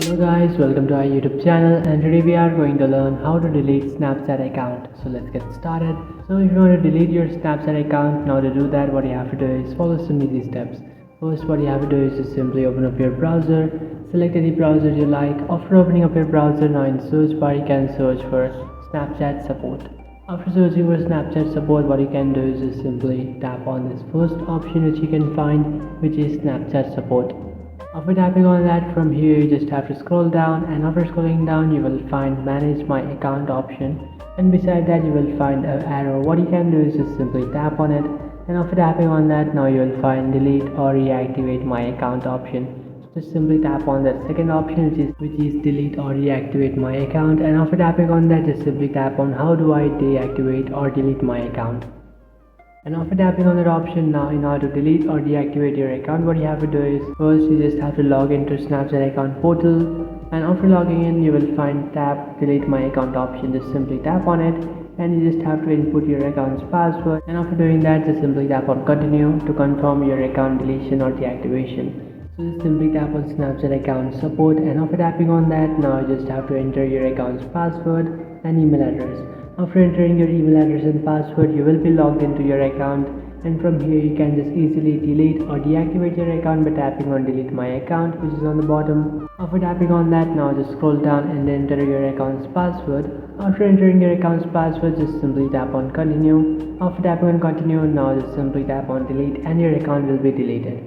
Hello guys, welcome to our YouTube channel, and today we are going to learn how to delete Snapchat account. So let's get started. So if you want to delete your Snapchat account, now to do that what you have to do is follow some easy steps. First, what you have to do is just simply open up your browser, select any browser you like. After opening up your browser, now in search bar you can search for Snapchat support. After searching for Snapchat support, what you can do is just simply tap on this first option which you can find, which is Snapchat support. After tapping on that, from here you just have to scroll down, and after scrolling down you will find manage my account option, and beside that you will find an arrow. What you can do is just simply tap on it, and after tapping on that, now you will find delete or reactivate my account option. So just simply tap on that second option which is delete or reactivate my account, and after tapping on that, just simply tap on how do I deactivate or delete my account. And after tapping on that option, now in order to delete or deactivate your account, what you have to do is first you just have to log into Snapchat account portal, and after logging in you will find tab delete my account option. Just simply tap on it, and you just have to input your account's password, and after doing that just simply tap on continue to confirm your account deletion or deactivation. So just simply tap on Snapchat account support, and after tapping on that, now you just have to enter your account's password and email address. After entering your email address and password, you will be logged into your account, and from here you can just easily delete or deactivate your account by tapping on delete my account, which is on the bottom. After tapping on that, now just scroll down and enter your account's password. After entering your account's password, just simply tap on continue. After tapping on continue, now just simply tap on delete, and your account will be deleted.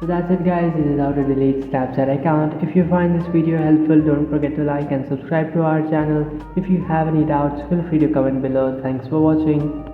So that's it guys, this is how to delete Snapchat account. If you find this video helpful, don't forget to like and subscribe to our channel. If you have any doubts, feel free to comment below. Thanks for watching.